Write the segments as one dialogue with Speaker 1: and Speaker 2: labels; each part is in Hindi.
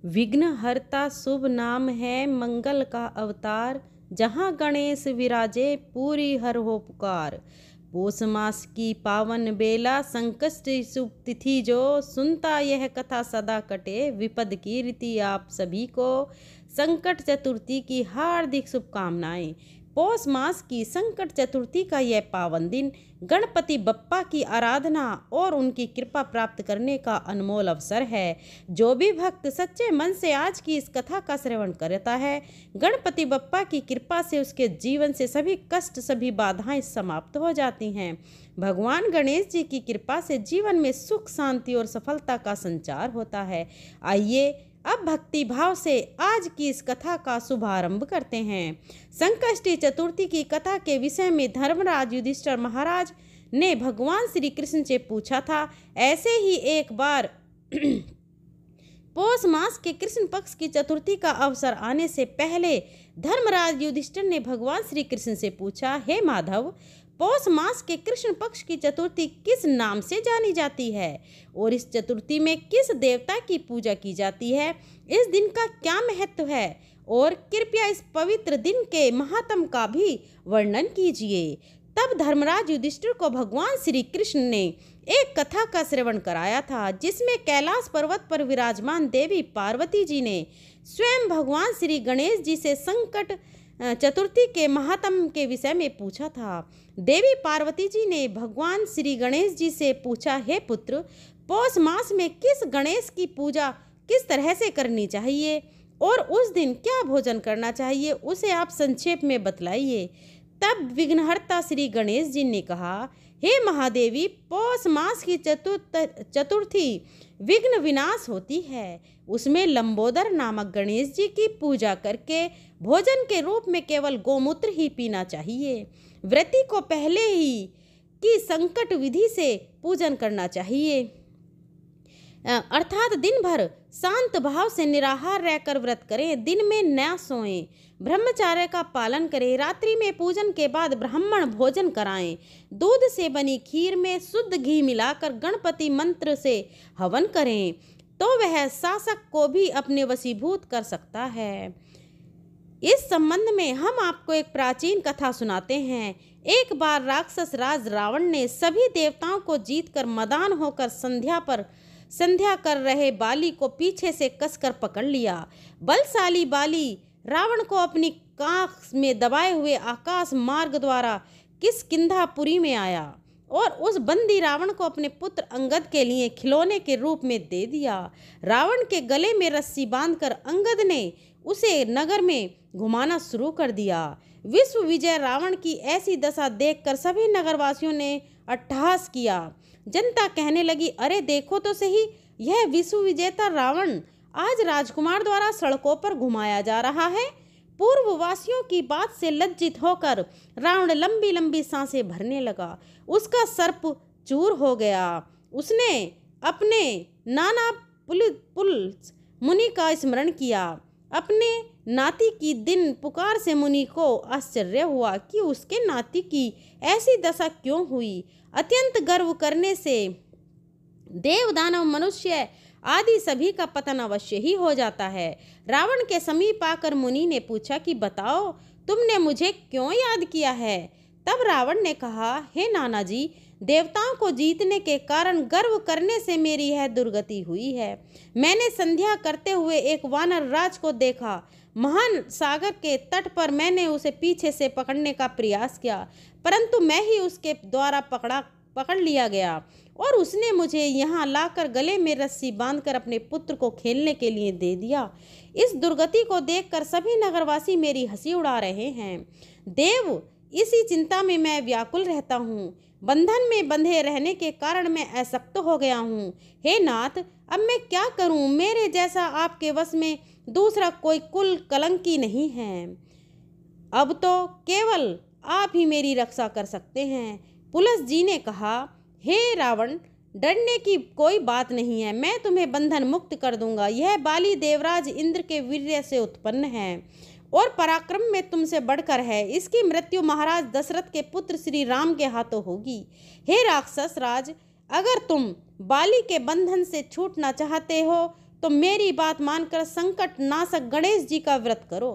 Speaker 1: विघ्नहर्ता शुभ नाम है मंगल का अवतार। जहाँ गणेश विराजे पूरी हर हो पुकार। पौष मास की पावन बेला संकष्टी शुभ तिथि जो, सुनता यह कथा सदा कटे विपद की रीति। आप सभी को संकट चतुर्थी की हार्दिक शुभकामनाएं। पौष मास की संकट चतुर्थी का यह पावन दिन गणपति बप्पा की आराधना और उनकी कृपा प्राप्त करने का अनमोल अवसर है। जो भी भक्त सच्चे मन से आज की इस कथा का श्रवण करता है, गणपति बप्पा की कृपा से उसके जीवन से सभी कष्ट, सभी बाधाएं समाप्त हो जाती हैं। भगवान गणेश जी की कृपा से जीवन में सुख, शांति और सफलता का संचार होता है। आइए अब भक्ति भाव से आज की इस कथा का शुभारंभ करते हैं। संकष्टी चतुर्थी की कथा के विषय में धर्मराज युधिष्ठिर महाराज ने भगवान श्री कृष्ण से पूछा था। ऐसे ही एक बार पौष मास के कृष्ण पक्ष की चतुर्थी का अवसर आने से पहले धर्मराज युधिष्ठिर ने भगवान श्री कृष्ण से पूछा, हे माधव, पौष मास के कृष्ण पक्ष की चतुर्थी किस नाम से जानी जाती है और इस चतुर्थी में किस देवता की पूजा की जाती है? इस दिन का क्या महत्व है और कृपया इस पवित्र दिन के महात्म का भी वर्णन कीजिए। तब धर्मराज युधिष्ठिर को भगवान श्री कृष्ण ने एक कथा का श्रवण कराया था, जिसमें कैलाश पर्वत पर विराजमान देवी पार्वती जी ने स्वयं भगवान श्री गणेश जी से संकट चतुर्थी के महात्म के विषय में पूछा था। देवी पार्वती जी ने भगवान श्री गणेश जी से पूछा, हे पुत्र, पौष मास में किस गणेश की पूजा किस तरह से करनी चाहिए और उस दिन क्या भोजन करना चाहिए, उसे आप संक्षेप में बतलाइए। तब विघ्नहर्ता श्री गणेश जी ने कहा, हे महादेवी, पौष मास की चतुर्थी विघ्न विनाश होती है। उसमें लंबोदर नामक गणेश जी की पूजा करके भोजन के रूप में केवल गोमूत्र ही पीना चाहिए। व्रती को पहले ही की संकट विधि से पूजन करना चाहिए, अर्थात दिन भर शांत भाव से निराहार रहकर व्रत करें, दिन में न सोएं, ब्रह्मचर्य का पालन करें, रात्रि में पूजन के बाद ब्राह्मण भोजन कराएं, दूध से बनी खीर में शुद्ध घी मिलाकर गणपति मंत्र से हवन करें तो वह शासक को भी अपने वशीभूत कर सकता है। इस संबंध में हम आपको एक प्राचीन कथा सुनाते हैं। एक बार राक्षस राज रावण ने सभी देवताओं को जीतकर मदान होकर संध्या कर रहे बाली को पीछे से कसकर पकड़ लिया। बलशाली बाली रावण को अपनी काख में दबाए हुए आकाश मार्ग द्वारा किष्किंधापुरी में आया और उस बंदी रावण को अपने पुत्र अंगद के लिए खिलौने के रूप में दे दिया। रावण के गले में रस्सी बांधकर अंगद ने उसे नगर में घुमाना शुरू कर दिया। विश्व विजय रावण की ऐसी दशा देखकर सभी नगरवासियों ने अट्टहास किया। जनता कहने लगी, अरे देखो तो सही, यह विश्व विजेता रावण आज राजकुमार द्वारा सड़कों पर घुमाया जा रहा है। पूर्ववासियों की बात से लज्जित होकर रावण लंबी लंबी सांसें भरने लगा। उसका सर्प चूर हो गया। उसने अपने नाना पुल्स मुनि का स्मरण किया। अपने नाती की दिन पुकार से मुनि को आश्चर्य हुआ कि उसके नाती की ऐसी दशा क्यों हुई। अत्यंत गर्व करने से देव, दानव, मनुष्य आदि सभी का पतन अवश्य ही हो जाता है। रावण के समीप आकर मुनि ने पूछा कि बताओ, तुमने मुझे क्यों याद किया है? तब रावण ने कहा, हे नाना जी, देवताओं को जीतने के कारण गर्व करने से मेरी यह दुर्गति हुई है। मैंने संध्या करते हुए एक वानर राज को देखा। महान सागर के तट पर मैंने उसे पीछे से पकड़ने का प्रयास किया, परंतु मैं ही उसके द्वारा पकड़ लिया गया और उसने मुझे यहाँ लाकर गले में रस्सी बांधकर अपने पुत्र को खेलने के लिए दे दिया। इस दुर्गति को देखकर सभी नगरवासी मेरी हंसी उड़ा रहे हैं। देव, इसी चिंता में मैं व्याकुल रहता हूँ। बंधन में बंधे रहने के कारण मैं असक्त हो गया हूँ। हे नाथ, अब मैं क्या करूँ? मेरे जैसा आपके वश में दूसरा कोई कुल कलंकी नहीं है। अब तो केवल आप ही मेरी रक्षा कर सकते हैं। पुलस जी ने कहा, हे रावण, डरने की कोई बात नहीं है, मैं तुम्हें बंधन मुक्त कर दूंगा। यह बाली देवराज इंद्र के वीर्य से उत्पन्न है और पराक्रम में तुमसे बढ़कर है। इसकी मृत्यु महाराज दशरथ के पुत्र श्री राम के हाथों होगी। हे राक्षस राज, अगर तुम बाली के बंधन से छूटना चाहते हो तो मेरी बात मानकर संकट नाशक गणेश जी का व्रत करो।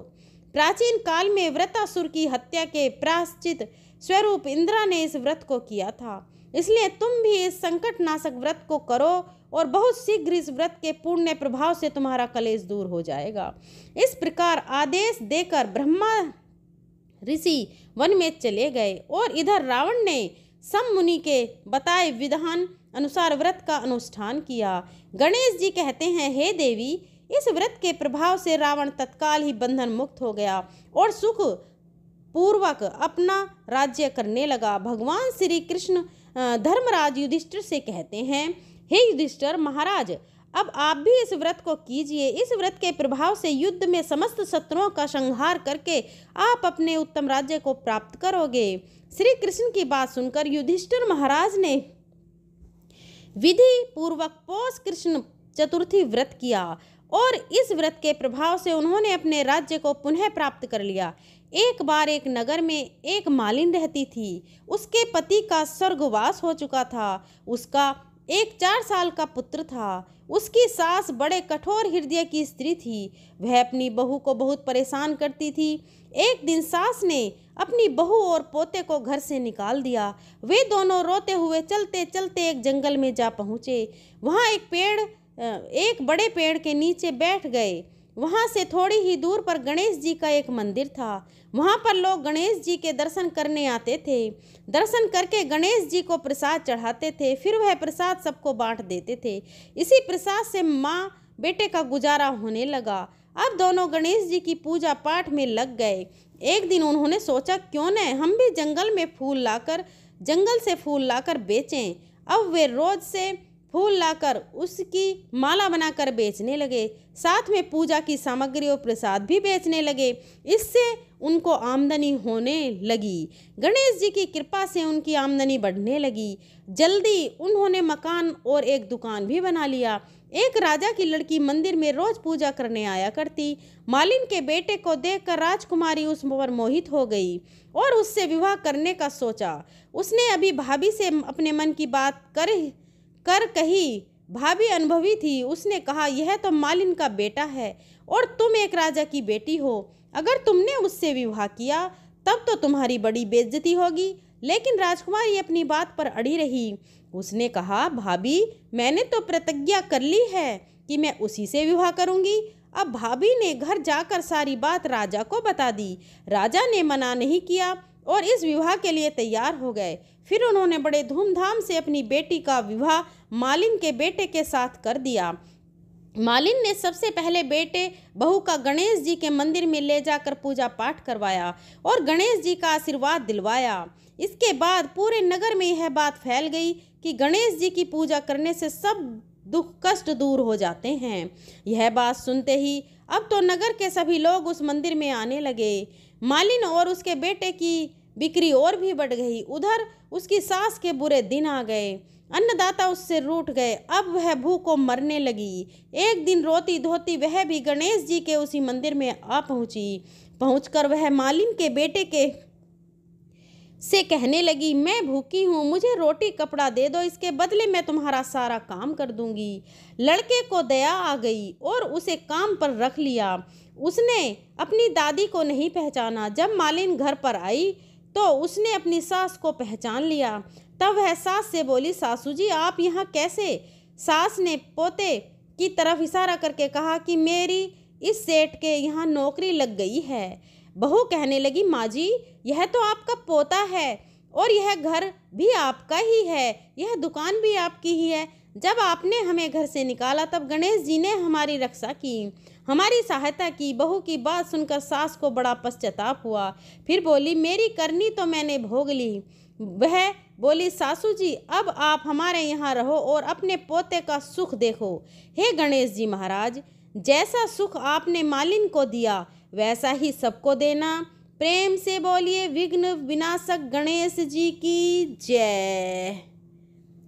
Speaker 1: प्राचीन काल में व्रतासुर की हत्या के प्रायश्चित स्वरूप इंद्रा ने इस व्रत को किया था, इसलिए तुम भी इस संकट नाशक व्रत को करो और बहुत शीघ्र इस व्रत के पुण्य प्रभाव से तुम्हारा कलेश दूर हो जाएगा। इस प्रकार आदेश देकर ब्रह्मा ऋषि वन में चले गए और इधर रावण ने सम मुनि के बताए विधान अनुसार व्रत का अनुष्ठान किया। गणेश जी कहते हैं, हे देवी, इस व्रत के प्रभाव से रावण तत्काल ही बंधन मुक्त हो गया और सुख पूर्वक अपना राज्य करने लगा। भगवान श्री कृष्ण धर्मराज युधिष्ठिर से कहते हैं, हे युधिष्ठिर महाराज, अब आप भी इस व्रत को कीजिए। इस व्रत के प्रभाव से युद्ध में समस्त शत्रुओं का संहार करके आप अपने उत्तम राज्य को प्राप्त करोगे। श्री कृष्ण की बात सुनकर युधिष्ठिर महाराज ने विधि पूर्वक पौष कृष्ण चतुर्थी व्रत किया और इस व्रत के प्रभाव से उन्होंने अपने राज्य को पुनः प्राप्त कर लिया। एक बार एक नगर में एक मालिन रहती थी। उसके पति का स्वर्गवास हो चुका था। उसका एक 4 साल का पुत्र था। उसकी सास बड़े कठोर हृदय की स्त्री थी। वह अपनी बहू को बहुत परेशान करती थी। एक दिन सास ने अपनी बहू और पोते को घर से निकाल दिया। वे दोनों रोते हुए चलते चलते एक जंगल में जा पहुँचे। वहाँ एक बड़े पेड़ के नीचे बैठ गए। वहाँ से थोड़ी ही दूर पर गणेश जी का एक मंदिर था। वहाँ पर लोग गणेश जी के दर्शन करने आते थे। दर्शन करके गणेश जी को प्रसाद चढ़ाते थे, फिर वह प्रसाद सबको बांट देते थे। इसी प्रसाद से माँ बेटे का गुजारा होने लगा। अब दोनों गणेश जी की पूजा पाठ में लग गए। एक दिन उन्होंने सोचा, क्यों न हम भी जंगल से फूल लाकर बेचें। अब वे रोज से फूल लाकर उसकी माला बनाकर बेचने लगे। साथ में पूजा की सामग्री और प्रसाद भी बेचने लगे। इससे उनको आमदनी होने लगी। गणेश जी की कृपा से उनकी आमदनी बढ़ने लगी। जल्दी उन्होंने मकान और एक दुकान भी बना लिया। एक राजा की लड़की मंदिर में रोज पूजा करने आया करती। मालिन के बेटे को देखकर राजकुमारी उस पर मोहित हो गई और उससे विवाह करने का सोचा। उसने अभी भाभी से अपने मन की बात कर कही। भाभी अनुभवी थी। उसने कहा, यह तो मालिन का बेटा है और तुम एक राजा की बेटी हो। अगर तुमने उससे विवाह किया तब तो तुम्हारी बड़ी बेइज्जती होगी। लेकिन राजकुमारी अपनी बात पर अड़ी रही। उसने कहा, भाभी, मैंने तो प्रतिज्ञा कर ली है कि मैं उसी से विवाह करूंगी। अब भाभी ने घर जाकर सारी बात राजा को बता दी। राजा ने मना नहीं किया और इस विवाह के लिए तैयार हो गए। फिर उन्होंने बड़े धूमधाम से अपनी बेटी का विवाह मालिन के बेटे के साथ कर दिया। मालिन ने सबसे पहले बेटे बहू का गणेश जी के मंदिर में ले जाकर पूजा पाठ करवाया और गणेश जी का आशीर्वाद दिलवाया। इसके बाद पूरे नगर में यह बात फैल गई कि गणेश जी की पूजा करने से सब दुख कष्ट दूर हो जाते हैं। यह बात सुनते ही अब तो नगर के सभी लोग उस मंदिर में आने लगे। मालिन और उसके बेटे की बिक्री और भी बढ़ गई। उधर उसकी सास के बुरे दिन आ गए। अन्नदाता उससे रूठ गए। अब वह भूख को मरने लगी। एक दिन रोती धोती वह भी गणेश जी के उसी मंदिर में आ पहुंची। पहुंचकर वह मालिन के बेटे से कहने लगी, मैं भूखी हूँ, मुझे रोटी कपड़ा दे दो, इसके बदले मैं तुम्हारा सारा काम कर दूंगी। लड़के को दया आ गई और उसे काम पर रख लिया। उसने अपनी दादी को नहीं पहचाना। जब मालिन घर पर आई तो उसने अपनी सास को पहचान लिया। तब वह सास से बोली, सासू जी, आप यहाँ कैसे? सास ने पोते की तरफ इशारा करके कहा कि मेरी इस सेठ के यहाँ नौकरी लग गई है। बहू कहने लगी, माँ जी, यह तो आपका पोता है और यह घर भी आपका ही है, यह दुकान भी आपकी ही है। जब आपने हमें घर से निकाला तब गणेश जी ने हमारी रक्षा की, हमारी सहायता की। बहू की बात सुनकर सास को बड़ा पश्चाताप हुआ। फिर बोली, मेरी करनी तो मैंने भोग ली। वह बोली, सासू जी, अब आप हमारे यहाँ रहो और अपने पोते का सुख देखो। हे गणेश जी महाराज, जैसा सुख आपने मालिन को दिया वैसा ही सबको देना। प्रेम से बोलिए, विघ्न विनाशक गणेश जी की जय।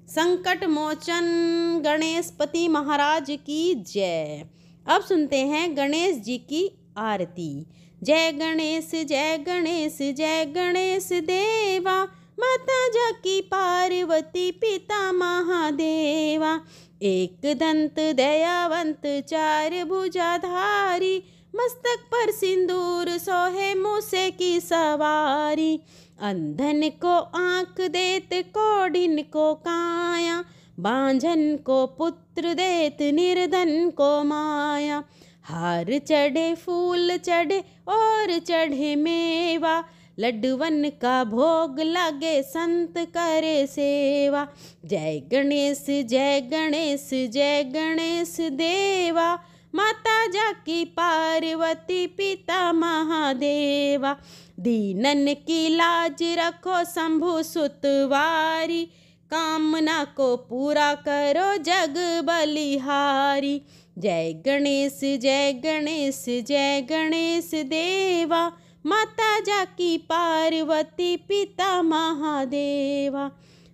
Speaker 1: संकट मोचन गणेशपति महाराज की जय। अब सुनते हैं गणेश जी की आरती। जय गणेश जय गणेश जय गणेश देवा, माता जाकी पार्वती पिता महादेवा। एक दंत दयावंत चार भुजाधारी, मस्तक पर सिंदूर सोहे मूसे की सवारी। अंधन को आँख देत कोढ़िन को काया, बांझन को पुत्र देत निर्धन को माया। हार चढ़े फूल चढ़े और चढ़े मेवा, लड्डुवन का भोग लागे संत करे सेवा। जय गणेश जय गणेश जय गणेश देवा, माता जाकी पार्वती पिता महादेवा। दीनन की लाज रखो शंभु सुतवारी, कामना को पूरा करो जग बलिहारी। जय गणेश जय गणेश जय गणेश देवा, माता जाकी पार्वती पिता महादेवा।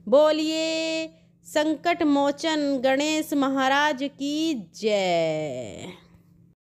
Speaker 1: बोलिए संकट मोचन गणेश महाराज की जय।